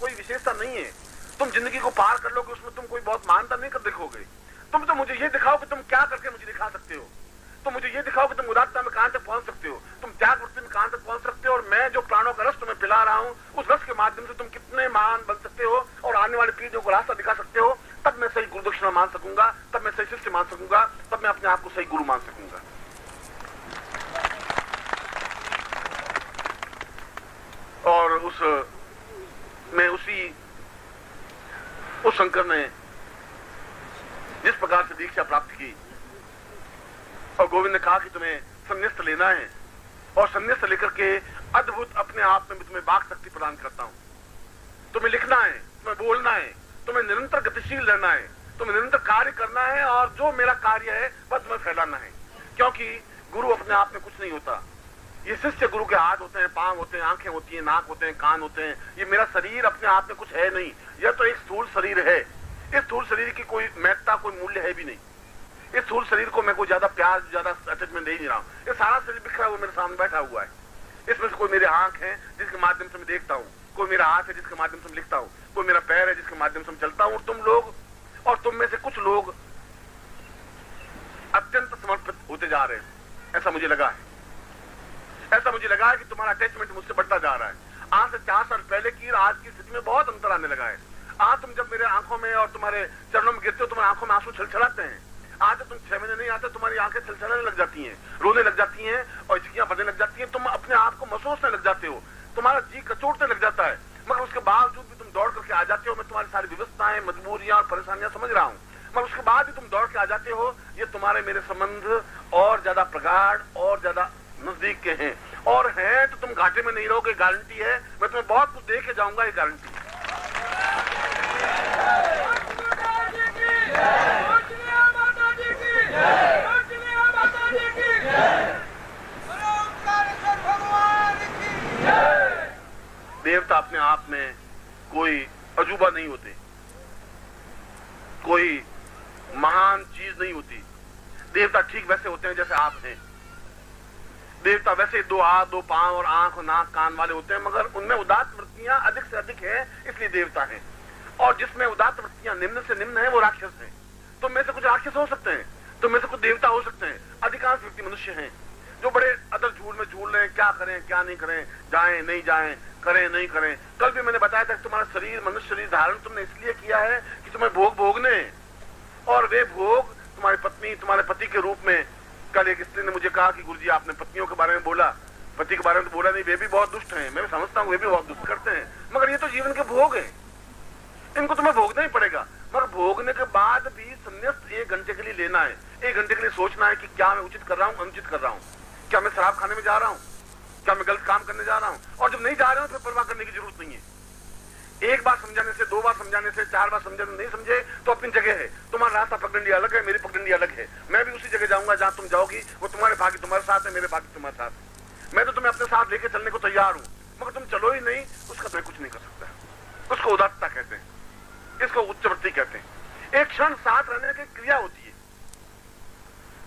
कोई विशेषता नहीं है। तुम जिंदगी को पार कर लोगे, उसमें तुम कोई बहुत महानता नहीं कर दिखोगे। तुम तो मुझे ये दिखाओ कि तुम क्या करके मुझे दिखा सकते हो। तुम मुझे ये दिखाओ कि तुम उदारता में कहां तक पहुंच सकते हो, तुम त्याग वृत्ति में कहां तक पहुंच सकते हो, और मैं जो प्राणों का रस तुम्हें पिला रहा हूं उस रस के माध्यम से तुम कितने महान बन सकते हो और आने वाली पीढ़ियों को रास्ता दिखा सकते हो। तब मैं सही गुरु दक्षिणा मान सकूंगा, तब मैं सही शिष्य मान सकूंगा, तब मैं अपने आप को सही गुरु मान सकूंगा। और उस शंकर ने जिस प्रकार से दीक्षा प्राप्त की और गोविंद ने कहा कि तुम्हें संन्यास लेना है और संन्यास लेकर के अद्भुत अपने आप में तुम्हें वाक शक्ति प्रदान करता हूं। तुम्हें लिखना है, तुम्हें बोलना है, तुम्हें निरंतर गतिशील रहना है, तुम्हें निरंतर कार्य करना है और जो मेरा कार्य है वह तुम्हें फैलाना है। क्योंकि गुरु अपने आप में कुछ नहीं होता, ये शिष्य गुरु के हाथ होते हैं, पांव होते हैं, आंखें होती हैं, नाक होते हैं, कान होते हैं। ये मेरा शरीर अपने आप में कुछ है नहीं, यह तो एक स्थूल शरीर है। इस स्थूल शरीर की कोई महत्ता, कोई मूल्य है भी नहीं। इस स्थूल शरीर को मैं कोई ज्यादा प्यार, ज्यादा अटैचमेंट दे नहीं रहा हूँ। ये सारा शरीर बिखरा हुआ मेरे सामने बैठा हुआ है। इसमें से कोई मेरे आंख है जिसके माध्यम से मैं देखता हूँ, कोई मेरा हाथ है जिसके माध्यम से मैं लिखता हूँ, कोई मेरा पैर है जिसके माध्यम से मैं चलता हूँ। और तुम में से कुछ लोग अत्यंत समर्पित होते जा रहे हैं। ऐसा मुझे लगा है कि तुम्हारा अटैचमेंट मुझसे बढ़ता जा रहा है। आज से 4 साल पहले की आज की स्थिति में बहुत अंतर आने लगा है। आज तुम जब मेरे आंखों में और तुम्हारे चरणों में गिरते हो, तुम्हारी आंखों में आंसू छलछलाते हैं। आज तुम 6 महीने नहीं आते, तुम्हारी आंखें छलछलाने लग जाती हैं, रोने लग जाती हैं और झिकियां भरने लग जाती हैं। तुम अपने आप को महसूसने लग जाते हो, तुम्हारा जी कचोटने लग जाता है, मगर उसके बावजूद भी तुम दौड़ करके आ जाते हो। मैं तुम्हारी सारी व्यवस्थाएं, मजबूरियां और परेशानियां समझ रहा हूं, मगर उसके बाद भी तुम दौड़ के आ जाते हो। ये तुम्हारे मेरे संबंध और ज्यादा प्रगाढ़ और ज्यादा नजदीक के हैं, और हैं तो तुम घाटे में नहीं रहोगे, गारंटी है। मैं तुम्हें बहुत कुछ दे के जाऊंगा, ये गारंटी है। देवता अपने आप में कोई अजूबा नहीं होते, कोई महान चीज नहीं होती। देवता ठीक वैसे होते हैं जैसे आप हैं। देवता वैसे 2 हाथ, 2 पांव और आंख और नाक कान वाले होते हैं, मगर उनमें उदात्त वृत्तियां अधिक से अधिक है, इसलिए देवता है। और जिसमें उदात्त वृत्तियां निम्न से निम्न है वो राक्षस है। तुम में से कुछ राक्षस हो सकते हैं, तुम में से कुछ देवता हो सकते हैं। अधिकांश व्यक्ति मनुष्य हैं जो बड़े अदर झूल में झूल रहे हैं, क्या करें क्या नहीं करें, जाएं नहीं जाएं, करें नहीं करें। कल भी मैंने बताया था कि तुम्हारा शरीर, मनुष्य शरीर धारण तुमने इसलिए किया है कि तुम्हें भोग भोगने, और वे भोग तुम्हारी पत्नी, तुम्हारे पति के रूप में। कल एक स्त्री ने मुझे कहा कि गुरुजी आपने पत्नियों के बारे में बोला, पति के बारे में तो बोला नहीं, वे भी बहुत दुष्ट हैं। मैं समझता हूँ वे भी बहुत दुष्ट करते हैं, मगर ये तो जीवन के भोग हैं, इनको तुम्हें भोगना ही पड़ेगा। मगर भोगने के बाद भी संन्यास 1 घंटे के लिए लेना है। 1 घंटे के लिए सोचना है कि क्या मैं उचित कर रहा हूँ, अनुचित कर रहा हूँ, क्या मैं शराब खाने में जा रहा हूँ, क्या मैं गलत काम करने जा रहा हूँ। और जब नहीं जा रहे हो तो परवाह करने की जरूरत नहीं है। 1 बार समझाने से, 2 बार समझाने से, 4 बार समझाने नहीं समझे तो अपनी जगह है। तुम्हारा रास्ता पगडंडी अलग है, मेरी पगडंडी अलग है। मैं भी उसी जगह जाऊंगा जहां तुम जाओगी। वो तुम्हारे भाग्य तुम्हारे साथ है, मेरे भाग्य तुम्हारे साथ है। मैं तो तुम्हें अपने साथ लेके चलने को तैयार हूं, मगर तुम चलो ही नहीं, उसका मैं कुछ नहीं कर सकता। उसको उदारता कहते हैं, इसको उच्चवृत्ति कहते हैं। एक क्षण साथ रहने की क्रिया होती है।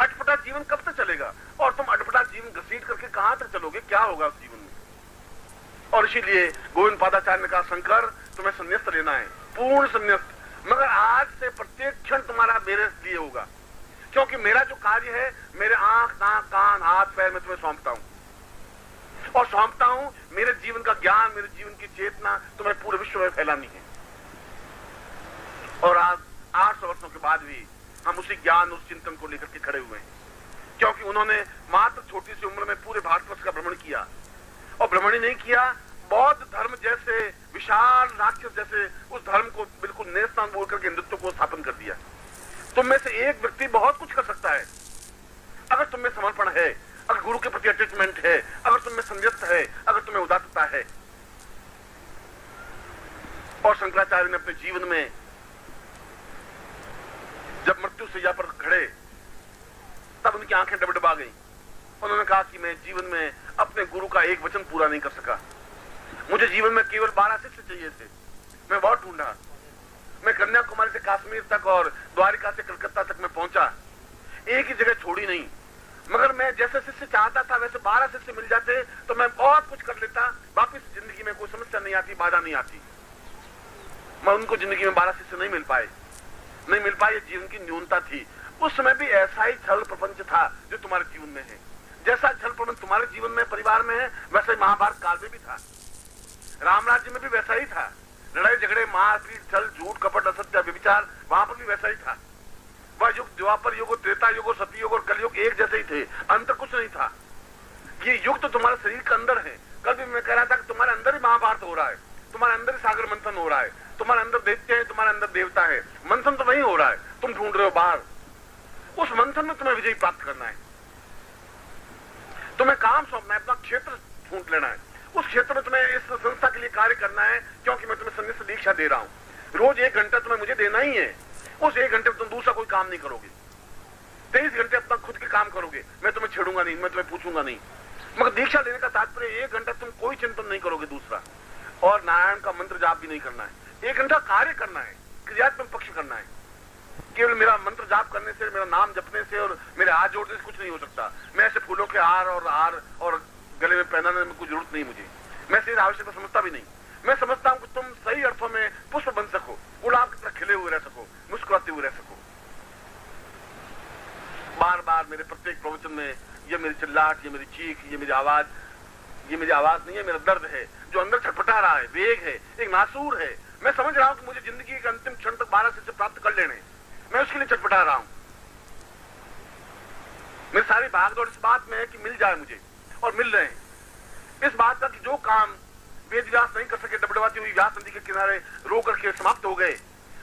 अटपटा जीवन कब तक चलेगा, और तुम अटपटा जीवन घसीट करके कहां तक चलोगे, क्या होगा उस जीवन में। और इसीलिए गोविंद पादाचार्य ने कहा, शंकर तुम्हें संन्यास लेना है, पूर्ण संन्यास। मगर आज से प्रत्येक क्षण तुम्हारा मेरे लिए होगा, क्योंकि मेरा जो कार्य है, मेरे आंख नाक कान हाथ पैर में तुम्हें सौंपता हूं, और सौंपता हूं मेरे जीवन का ज्ञान, मेरे जीवन की चेतना तुम्हें पूरे विश्व में फैलानी है। और आज 800 वर्षों के बाद भी हम उसी ज्ञान, उस चिंतन को लेकर के खड़े हुए हैं, क्योंकि उन्होंने मात्र छोटी सी उम्र में पूरे भारतवर्ष का भ्रमण किया, और भ्रमण ही नहीं किया, बौद्ध धर्म जैसे विशाल राक्षस जैसे उस धर्म को बिल्कुल नेस्तान बोल करके हिंदुत्व को स्थापन कर दिया। तुम में से एक व्यक्ति बहुत कुछ कर सकता है, अगर तुम में समर्पण है, अगर गुरु के प्रति अटैचमेंट है, अगर तुम में संयस्त है, अगर तुम्हें उदारता है। और शंकराचार्य ने अपने जीवन में जब मृत्यु सैया पर खड़े, तब उनकी आंखें डबडबा गई। उन्होंने कहा कि मैं जीवन में अपने गुरु का एक वचन पूरा नहीं कर सका। मुझे जीवन में केवल 12 शिष्य चाहिए थे। मैं बहुत ढूंढा, मैं कन्याकुमारी से कश्मीर तक और द्वारिका से कलकत्ता तक मैं पहुंचा, एक ही जगह छोड़ी नहीं। मगर मैं जैसे शिष्य चाहता था वैसे 12 शिष्य मिल जाते तो मैं बहुत कुछ कर लेता। वापिस जिंदगी में कोई समस्या नहीं आती, बाधा नहीं आती। मैं उनको जिंदगी में 12 शिष्य नहीं मिल पाए, ये जीवन की न्यूनता थी। उस समय भी ऐसा ही छल प्रपंच था जो तुम्हारे जीवन में है। जैसा छल प्रपंच तुम्हारे जीवन में परिवार में है, वैसा ही महाभारत काल में भी था, राम राज्य में भी वैसा ही था। लड़ाई झगड़े, मारपीट, छल, झूठ, कपट, असत्य, व्यभिचार, वहां पर भी वैसा ही था। वह युग, द्वापर युग, त्रेता युग, सतयुग और कलयुग एक जैसे ही थे, अंतर कुछ नहीं था। ये युग तो तुम्हारे शरीर के अंदर है। कल भी मैं कह रहा था कि तुम्हारे अंदर ही महाभारत हो रहा है, तुम्हारे अंदर ही सागर मंथन हो रहा है, तुम्हारे अंदर दैत्य है, तुम्हारे अंदर देवता है। मंथन तो वही हो रहा है, तुम ढूंढ रहे हो बाहर। उस मंथन में तुम्हें विजय प्राप्त करना है, तुम्हें काम सौंपना है, अपना क्षेत्र ढूंढ लेना है। उस क्षेत्र में तुम्हें इस संस्था के लिए कार्य करना है, क्योंकि मैं तुम्हें संन्यास दीक्षा दे रहा हूं। रोज 1 घंटा तुम्हें मुझे देना ही है। उस 1 घंटे में तुम दूसरा कोई काम नहीं करोगे, 23 घंटे अपना खुद के काम करोगे। मैं तुम्हें छेड़ूंगा नहीं, मैं तुम्हें पूछूंगा नहीं, मगर दीक्षा लेने का तात्पर्य 1 घंटा तुम कोई चिंतन नहीं करोगे दूसरा, और नारायण का मंत्र जाप भी नहीं करना है। 1 घंटा कार्य करना है, क्रियात्मक पक्ष करना है। केवल मेरा मंत्र जाप करने से, मेरा नाम जपने से और मेरे हाथ जोड़ने से कुछ नहीं हो सकता। मैं ऐसे फूलों के हार और गले में पहनाने में कोई जरूरत नहीं मुझे। मैं सिर्फ आवश्यकता समझता भी नहीं। मैं समझता हूं कि तुम सही अर्थों में पुष्प बन सको, गुलाब की तरह खिले हुए रह सको, मुस्कुराते हुए रह सको। बार बार मेरे प्रत्येक प्रवचन में ये मेरी चिल्लाहट, ये मेरी चीख, ये मेरी आवाज नहीं है, मेरा दर्द है जो अंदर छटपटा रहा है, वेग है, एक नासूर है। मैं समझ रहा हूं कि मुझे जिंदगी के अंतिम क्षण तक 12 शिष्य प्राप्त कर लेने, मैं उसके लिए छटपटा रहा हूं। मेरी सारी भागदौड़ इस बात में है कि मिल जाए मुझे, और मिल रहे हैं। इस बात का कि जो काम वेद व्यास नहीं कर सके, डबडबाती हुई व्यास नदी के किनारे रो करके समाप्त हो गए,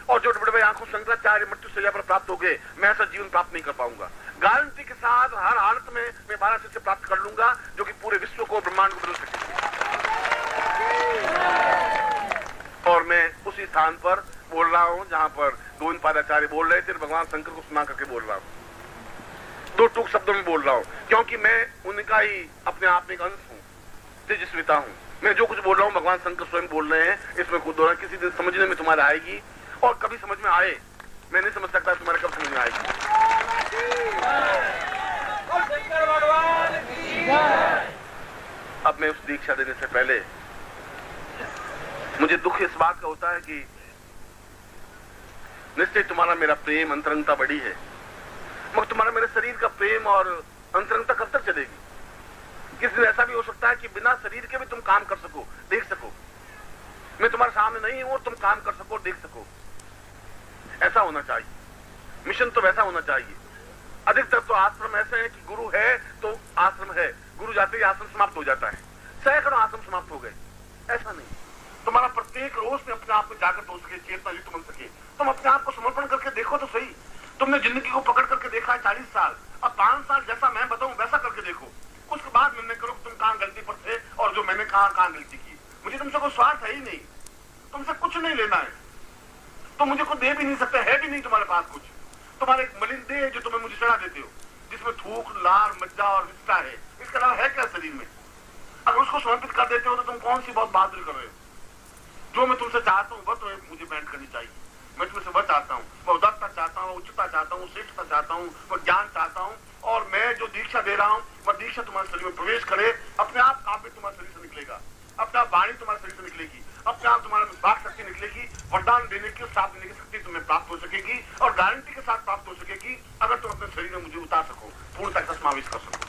और जो डबडबे आंखों शंकराचार्य मृत्यु शैया पर प्राप्त हो गए, मैं ऐसा जीवन प्राप्त नहीं कर पाऊंगा। गारंटी के साथ हर हालत में मैं 12 शिष्य प्राप्त कर लूंगा, जो कि पूरे विश्व को, ब्रह्मांड को बदल सके। और मैं उसी स्थान पर बोल रहा हूं जहां पर गोविंद पादाचार्य बोल रहे थे, भगवान शंकर को सुना करके बोल रहा हूं। 2 टूक शब्दों में बोल रहा हूं, क्योंकि मैं उनका ही अपने आप में एक अंश हूं, तेजस्विता हूं। मैं जो कुछ बोल रहा हूं भगवान शंकर स्वयं बोल रहे हैं। इसमें खुद दोहरा किसी दिन समझने में तुम्हारा आएगी, और कभी समझ में आए, मैं नहीं समझ सकता तुम्हारे कब समझ में आएगी। अब मैं उस दीक्षा देने से पहले मुझे दुख इस बात का होता है कि निश्चय तुम्हारा मेरा प्रेम, अंतरंगता बड़ी है, मगर तुम्हारा मेरे शरीर का प्रेम और अंतरंगता कब तक चलेगी? किस दिन ऐसा भी हो सकता है कि बिना शरीर के भी तुम काम कर सको, देख सको। मैं तुम्हारे सामने नहीं हूं और तुम काम कर सको, देख सको। ऐसा होना चाहिए, मिशन तो वैसा होना चाहिए। अधिकतर तो आश्रम ऐसे हैं कि गुरु है तो आश्रम है, गुरु जाते ही आश्रम समाप्त हो जाता है। सैकड़ों आश्रम समाप्त हो गए। ऐसा नहीं, तुम्हारा प्रत्येक रोज में अपने आप में जागृत हो सके, चेतना युक्त बन सके। तुम अपने आप को समर्पण करके देखो तो सही। तुमने जिंदगी को पकड़ करके देखा है 40 साल, अब 5 साल जैसा मैं बताऊं वैसा करके देखो। उसके बाद निर्णय करो कि तुम कहां गलती पर थे और जो मैंने कहां गलती की। मुझे तुमसे कोई स्वार्थ है ही नहीं, तुमसे कुछ नहीं लेना है, तो मुझे कुछ दे भी नहीं सकते, है भी नहीं तुम्हारे पास कुछ। तुम्हारे एक मलिन देह है जो तुम्हें मुझे चढ़ा देते हो, जिसमें थूक, लार, मज्जा और विस्ता है। इसके अलावा है क्या शरीर में? अगर उसको समर्पित कर देते हो तो तुम कौन सी बहुत बहादुरी कर रहे हो। जो मैं तुमसे चाहता हूँ वह तुम्हें मुझे भेंट करनी चाहिए। मैं तुमसे वह चाहता हूँ, वह उदारता चाहता हूँ, उच्चता चाहता हूँ, श्रेष्ठता चाहता हूँ, वह ज्ञान चाहता हूँ। और मैं जो दीक्षा दे रहा हूँ वह दीक्षा तुम्हारे शरीर में प्रवेश करे। अपने आप काव्य तुम्हारे शरीर से निकलेगा, अपने आप वाणी तुम्हारे शरीर से निकलेगी, अपने आप तुम्हारे में वाक शक्ति निकलेगी। वरदान देने की, साथ देने की शक्ति तुम्हें प्राप्त हो सकेगी, और गारंटी के साथ प्राप्त हो सकेगी अगर तुम अपने शरीर में मुझे उतार सको, पूर्णता का समावेश कर सको।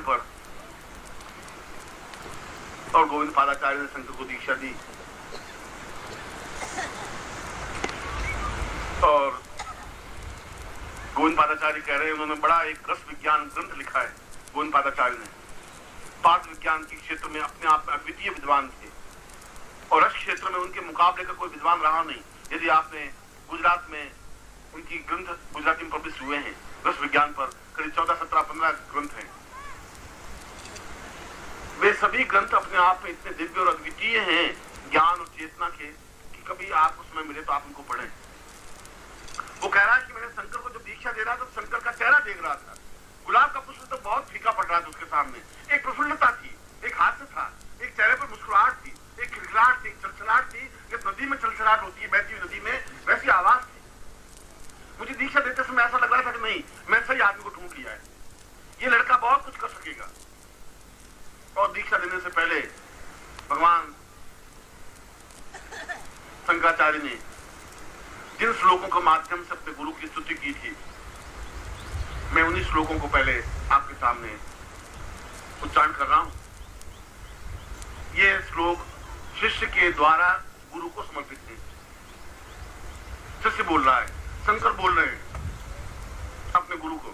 पर और गोविंद पादाचार्य ने शंकर को दीक्षा दी, और गोविंद पादाचार्य कह रहे हैं, उन्होंने बड़ा एक रस विज्ञान ग्रंथ लिखा है। गोविंद पादाचार्य ने पाद विज्ञान के क्षेत्र में अपने आप में अद्वितीय विद्वान थे, और रस क्षेत्र में उनके मुकाबले का कोई विद्वान रहा नहीं। यदि आपने गुजरात में उनकी ग्रंथ गुजराती में पब्लिश हुए हैं, रस विज्ञान पर करीब 14, 17, 15 ग्रंथ हैं। वे सभी ग्रंथ अपने आप में इतने दिव्य और अद्वितीय हैं ज्ञान और चेतना के, कि कभी आपको समय मिले तो आप उनको पढ़ें। वो कह रहा है कि मैंने शंकर को जब दीक्षा दे रहा था तो शंकर का चेहरा देख रहा था। गुलाब का पुष्प तो बहुत फीका पड़ रहा था उसके सामने। एक प्रफुल्लता थी, एक हास्य था, एक चेहरे पर मुस्कुराहट थी, एक खिलखिलाहट थी, एक चलचलाहट थी। जब नदी में चलचलाहट होती है, बहती हुई नदी में, वैसी आवाज थी। मुझे दीक्षा देते समय ऐसा लग रहा था कि नहीं, मैं सही आदमी को ढूंढ लिया है, ये लड़का बहुत कुछ कर सकता सकेगा। और दीक्षा देने से पहले भगवान शंकराचार्य ने जिन श्लोकों के माध्यम से अपने गुरु की स्तुति की थी, मैं उन्हीं श्लोकों को पहले आपके सामने उच्चारण कर रहा हूं। ये श्लोक शिष्य के द्वारा गुरु को समर्पित है। शिष्य बोल रहा है, शंकर बोल रहे हैं अपने गुरु को।